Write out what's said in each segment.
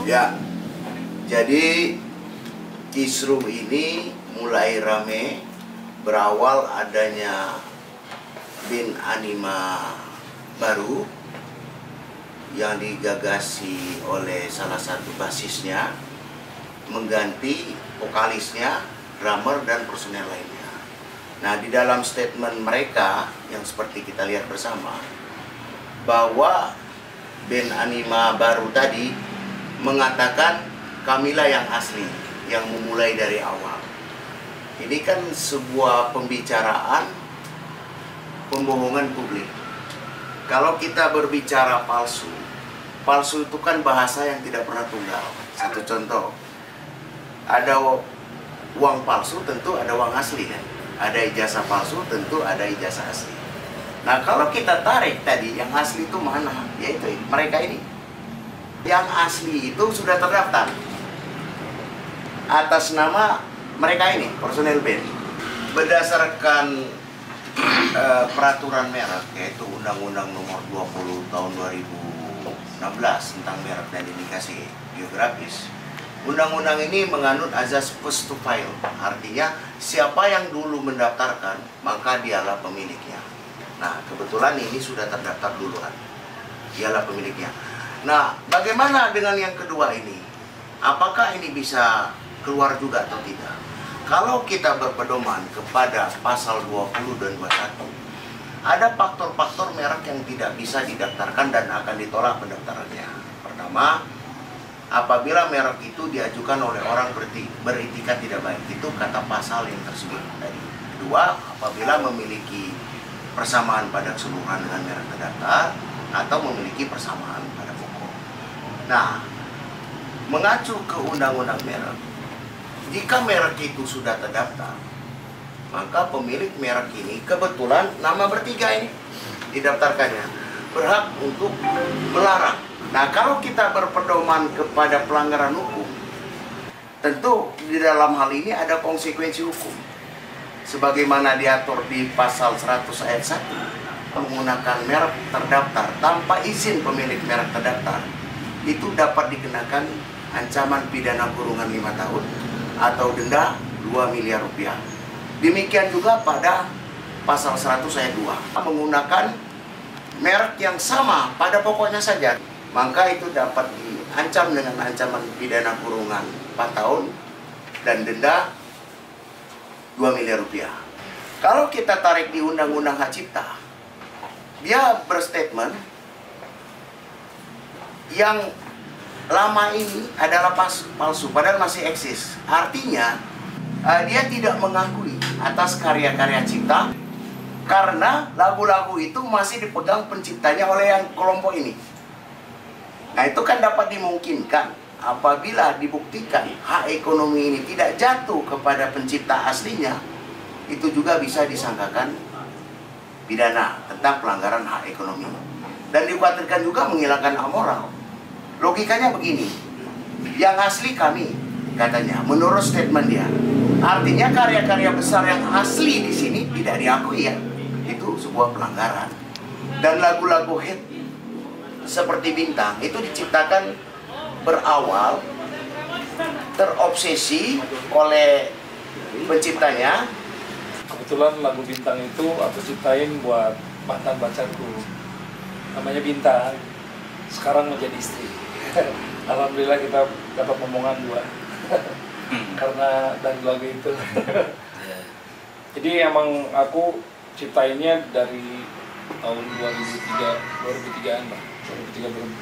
Ya, jadi kisruh ini mulai rame berawal adanya band anima baru yang digagasi oleh salah satu basisnya mengganti vokalisnya, drummer, dan personel lainnya. Nah, di dalam statement mereka yang seperti kita lihat bersama bahwa band anima baru tadi mengatakan kamilah yang asli, yang memulai dari awal. Ini kan sebuah pembicaraan pembohongan publik. Kalau kita berbicara palsu, palsu itu kan bahasa yang tidak pernah tunggal. Satu contoh, ada uang palsu, tentu ada uang asli kan? Ada ijazah palsu, tentu ada ijazah asli. Nah, kalau kita tarik tadi, yang asli itu mana? Yaitu mereka ini. Yang asli itu sudah terdaftar atas nama mereka ini, personel band. Berdasarkan peraturan merek, yaitu Undang-Undang Nomor 20 Tahun 2016 tentang merek dan indikasi geografis. Undang-undang ini menganut azas first to file, artinya siapa yang dulu mendaftarkan, maka dialah pemiliknya. Nah, kebetulan ini sudah terdaftar duluan, dialah pemiliknya. Nah, bagaimana dengan yang kedua ini? Apakah ini bisa keluar juga atau tidak? Kalau kita berpedoman kepada pasal 20 dan 21, ada faktor-faktor merek yang tidak bisa didaftarkan dan akan ditolak pendaftarannya. Pertama, apabila merek itu diajukan oleh orang beretikat tidak baik, itu kata pasal yang tersebut tadi. Kedua, apabila memiliki persamaan pada keseluruhan dengan merek terdaftar atau memiliki persamaan pada pokok. Nah, mengacu ke undang-undang merek, jika merek itu sudah terdaftar, maka pemilik merek ini kebetulan nama bertiga ini didaftarkannya berhak untuk melarang. Nah, kalau kita berpedoman kepada pelanggaran hukum, tentu di dalam hal ini ada konsekuensi hukum. Sebagaimana diatur di pasal 100 ayat 1, menggunakan merek terdaftar tanpa izin pemilik merek terdaftar, itu dapat dikenakan ancaman pidana kurungan 5 tahun atau denda 2 miliar rupiah. Demikian juga pada pasal 100 ayat 2, menggunakan merek yang sama pada pokoknya saja, maka itu dapat diancam dengan ancaman pidana kurungan 4 tahun dan denda 2 miliar rupiah. Kalau kita tarik di Undang-Undang Hak Cipta, dia berstatement yang lama ini adalah palsu, padahal masih eksis. Artinya, dia tidak mengakui atas karya-karya cipta, karena lagu-lagu itu masih dipegang penciptanya oleh yang kelompok ini. Nah, itu kan dapat dimungkinkan apabila dibuktikan hak ekonomi ini tidak jatuh kepada pencipta aslinya, itu juga bisa disangkakan pidana tentang pelanggaran hak ekonomi. Dan dikhawatirkan juga menghilangkan hak moral. Logikanya begini, yang asli kami, katanya, menurut statement dia. Artinya karya-karya besar yang asli di sini tidak diakui ya. Itu sebuah pelanggaran. Dan lagu-lagu hit seperti Bintang itu diciptakan berawal terobsesi oleh penciptanya. Kebetulan lagu Bintang itu aku ciptain buat mantan pacarku, namanya Bintang, sekarang menjadi istri. Alhamdulillah kita dapat omongan 2 karena dari lagu itu. Jadi emang aku ciptainnya dari tahun 2003-an lah,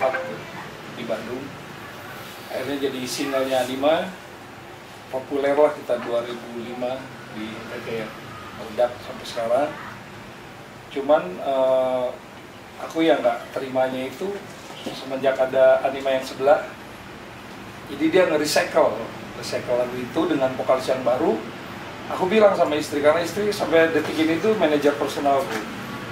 2003-2004 di Bandung. Akhirnya jadi singlenya Anima, populer lah kita 2005 di NTT, meledak sampai sekarang. Cuman aku yang nggak terimanya itu semenjak ada Anima yang sebelah, jadi dia nge-recycle lagu itu dengan vokalis yang baru. Aku bilang sama istri, karena istri sampai detik ini tuh manajer personalku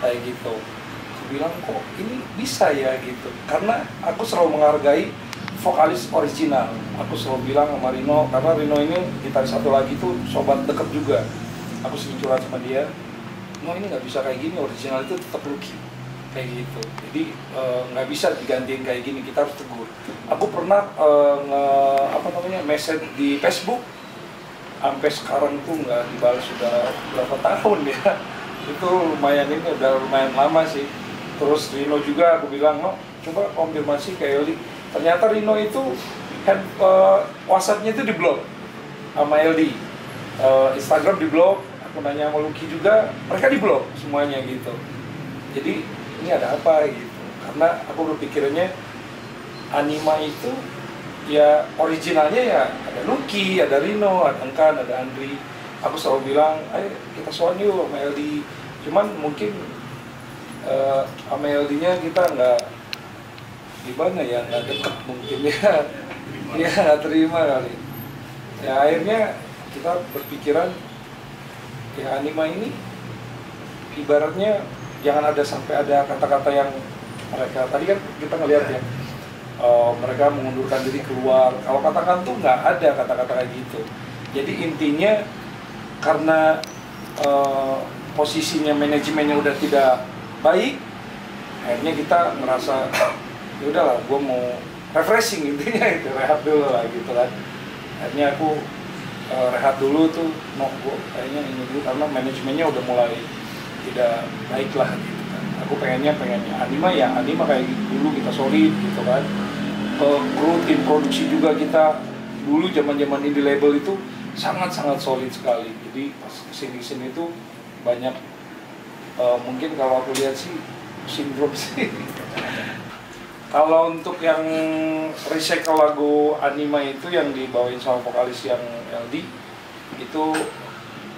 kayak gitu. Aku bilang, kok ini bisa ya gitu, karena aku selalu menghargai vokalis original. Aku selalu bilang sama Rino, karena Rino ini gitaris satu lagi tuh sobat deket juga. Aku sering curhat sama dia, no ini nggak bisa kayak gini, original itu tetap Lucky. kayak gitu. Jadi nggak bisa digantiin kayak gini, kita harus tegur. Aku pernah message di Facebook, sampai sekarang tuh nggak dibalas sudah berapa tahun ya. Itu lumayan, ini udah lumayan lama sih. Terus Rino juga aku bilang, no, coba konfirmasi ke LD. Ternyata Rino itu WhatsApp-nya itu diblok sama LD, Instagram diblok, aku nanya sama Lucky juga, mereka diblok semuanya gitu. Jadi ini ada apa gitu? Karena aku berpikirnya Anima itu ya originalnya ya ada Lucky, ada Rino, ada Engkan, ada Andri. Aku selalu bilang, ayo kita soal yuk sama LD. Cuman mungkin sama LD-nya kita nggak gimana ya, nggak deket mungkin ya. Iya, nggak terima kali. Ya akhirnya kita berpikiran ya Anima ini ibaratnya jangan ada sampai ada kata-kata yang mereka tadi kan kita ngelihat ya, mereka mengundurkan diri keluar. Kalau katakan tuh nggak ada kata-kata kayak gitu. Jadi intinya karena posisinya manajemennya udah tidak baik, akhirnya kita ngerasa ya udahlah, gue mau refreshing, intinya itu rehat dulu lah gitu kan. Akhirnya aku rehat dulu tuh, mau gue kayaknya ini dulu karena manajemennya udah mulai tidak baik lah gitu kan. Aku pengennya Anima ya Anima kayak dulu kita solid gitu kan. Tim produksi juga kita dulu zaman indie label itu sangat solid sekali. Jadi pas kesini itu banyak mungkin kalau aku lihat sih sindrom sih. Kalau untuk yang recycle lagu Anima itu yang dibawain sama vokalis yang LD itu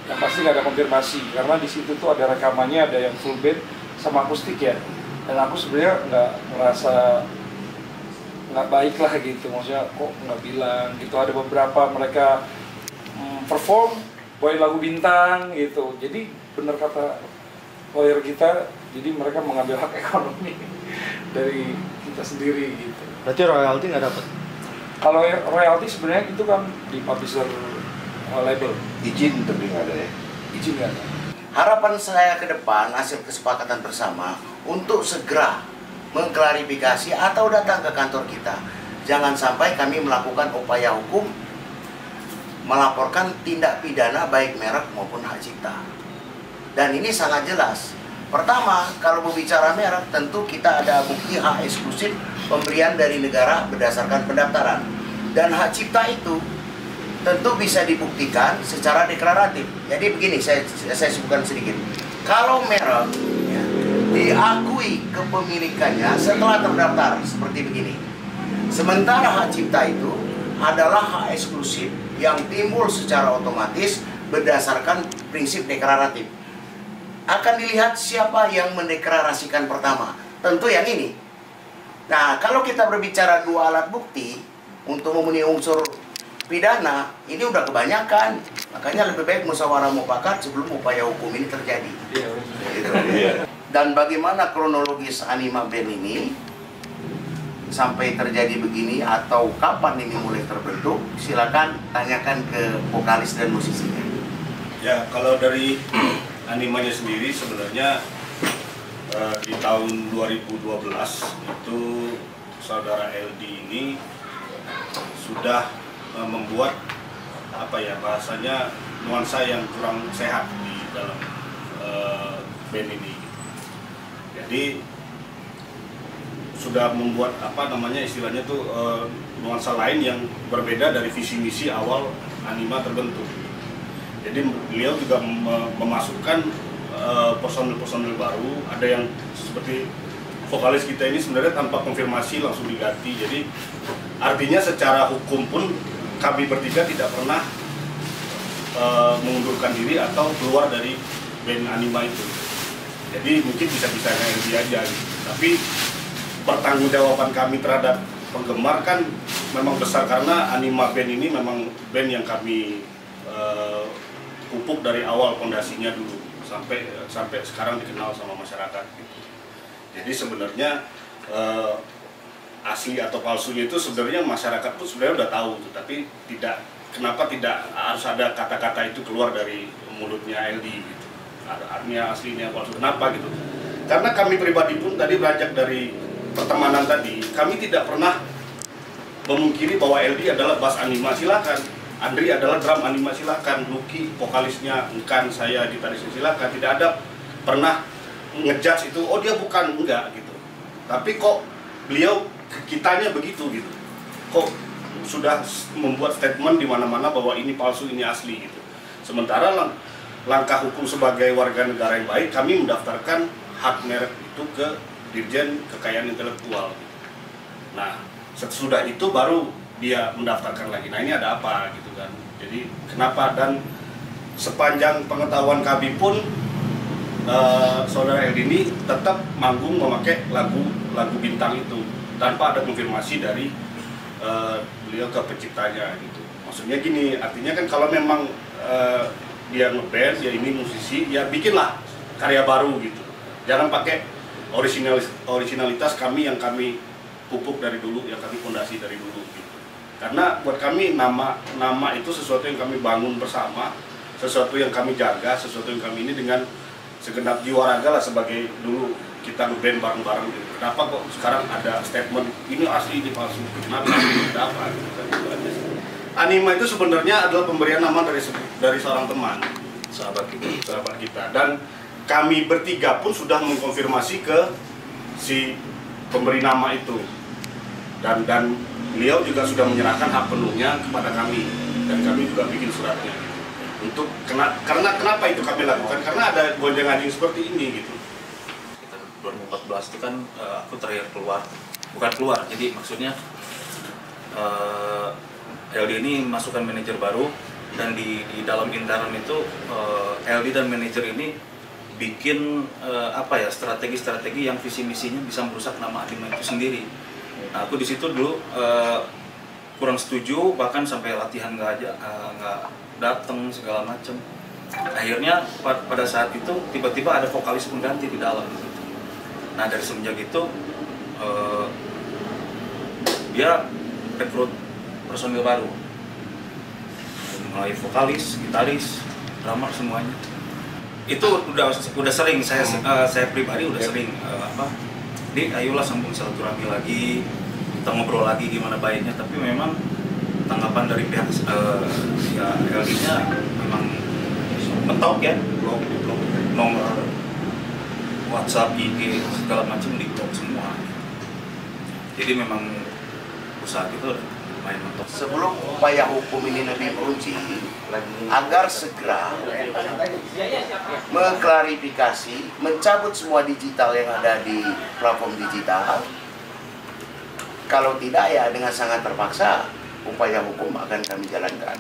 yang pasti nggak ada konfirmasi, karena di situ tuh ada rekamannya, ada yang full band sama akustik ya. Dan aku sebenarnya nggak merasa nggak baik lah gitu, maksudnya kok nggak bilang gitu. Ada beberapa mereka perform bawain lagu bintang gitu. Jadi bener kata lawyer kita, jadi mereka mengambil hak ekonomi dari kita sendiri gitu. Berarti royalti nggak dapat? Kalau royalti sebenarnya itu kan di publisher label. Izin tapi nggak ada ya. Izin nggak ada. Harapan saya ke depan hasil kesepakatan bersama untuk segera mengklarifikasi atau datang ke kantor kita. Jangan sampai kami melakukan upaya hukum melaporkan tindak pidana baik merek maupun hak cipta. Dan ini sangat jelas. Pertama, kalau berbicara merek, tentu kita ada bukti hak eksklusif pemberian dari negara berdasarkan pendaftaran. Dan hak cipta itu tentu bisa dibuktikan secara deklaratif. Jadi begini, saya sebutkan sedikit. Kalau merek ya, diakui kepemilikannya setelah terdaftar seperti begini. Sementara hak cipta itu adalah hak eksklusif yang timbul secara otomatis berdasarkan prinsip deklaratif. Akan dilihat siapa yang mendeklarasikan pertama. Tentu yang ini. Nah, kalau kita berbicara dua alat bukti untuk memenuhi unsur pidana, ini udah kebanyakan. Makanya lebih baik musyawarah mufakat sebelum upaya hukum ini terjadi. Gitu. Dan bagaimana kronologis Anima Band ini sampai terjadi begini atau kapan ini mulai terbentuk, silakan tanyakan ke vokalis dan musisinya. Ya, kalau dari Animanya sendiri sebenarnya di tahun 2012 itu saudara LD ini sudah membuat apa ya bahasanya nuansa yang kurang sehat di dalam band ini. Jadi sudah membuat apa namanya istilahnya tuh nuansa lain yang berbeda dari visi misi awal Anima terbentuk. Jadi beliau juga memasukkan personil baru, ada yang seperti vokalis kita ini sebenarnya tanpa konfirmasi langsung diganti. Jadi artinya secara hukum pun kami bertiga tidak pernah mengundurkan diri atau keluar dari band Anima itu. Jadi mungkin bisa-bisanya LD aja gitu. Tapi pertanggungjawaban kami terhadap penggemar kan memang besar, karena Anima Band ini memang band yang kami pupuk dari awal fondasinya dulu sampai sekarang dikenal sama masyarakat gitu. Jadi sebenarnya asli atau palsunya itu sebenarnya masyarakat tuh sebenarnya udah tahu tuh, tapi kenapa tidak harus ada kata-kata itu keluar dari mulutnya LD gitu. Artinya aslinya palsu kenapa gitu. Karena kami pribadi pun tadi beranjak dari pertemanan tadi, kami tidak pernah memungkiri bahwa LD adalah bass anima, silakan. Andri adalah drum anima, silakan. Lucky vokalisnya, Engkan, saya gitarisnya, silakan. Tidak ada pernah ngejudge itu, oh dia bukan, enggak gitu. Tapi kok beliau kitanya begitu gitu. Kok sudah membuat statement di mana-mana bahwa ini palsu, ini asli gitu. Sementara langkah hukum sebagai warga negara yang baik, kami mendaftarkan hak merek itu ke Dirjen Kekayaan Intelektual. Nah, sesudah itu baru dia mendaftarkan lagi. Nah, ini ada apa gitu kan. Jadi kenapa, dan sepanjang pengetahuan kami pun saudara LD ini tetap manggung memakai lagu Bintang itu tanpa ada konfirmasi dari beliau ke penciptanya gitu. Maksudnya gini, artinya kan kalau memang dia ngeband, dia ini musisi, ya bikinlah karya baru gitu. Jangan pakai originalitas kami yang kami pupuk dari dulu, yang kami fondasi dari dulu gitu. Karena buat kami nama itu sesuatu yang kami bangun bersama, sesuatu yang kami jaga, sesuatu yang kami ini dengan segenap jiwa raga lah, sebagai dulu kita ngeband bareng-bareng gitu. Kenapa kok sekarang ada statement ini asli, ini palsu? Kenapa? Ada apa? Gitu kan. Anima itu sebenarnya adalah pemberian nama dari seorang teman, sahabat kita. Dan kami bertiga pun sudah mengkonfirmasi ke si pemberi nama itu. Dan beliau juga sudah menyerahkan hak penuhnya kepada kami, dan kami juga bikin suratnya. Untuk karena kenapa itu kami lakukan? Karena ada gonjang-ganjing seperti ini gitu. 2014 itu kan aku terakhir bukan keluar, jadi maksudnya LD ini masukkan manajer baru, dan di dalam internal itu LD dan manajer ini bikin strategi-strategi yang visi misinya bisa merusak nama Anima itu sendiri. Nah, aku di situ dulu kurang setuju, bahkan sampai latihan nggak datang segala macam. Akhirnya pada saat itu tiba-tiba ada vokalis pengganti di dalam. Nah, dari semenjak itu dia rekrut personil baru, mulai vokalis, gitaris, drummer, semuanya. Itu udah sering saya pribadi udah sering Dik, ayolah sambung silaturahmi lagi, kita ngobrol lagi gimana baiknya. Tapi memang tanggapan dari pihak ya LD-nya memang mentok ya, blok nomor WhatsApp, IG, segala macam di-blok semua. Jadi memang usaha itu lumayan mentok. Sebelum upaya hukum ini lebih meruncing, agar segera mengklarifikasi, mencabut semua digital yang ada di platform digital. Kalau tidak, ya dengan sangat terpaksa upaya hukum akan kami jalankan.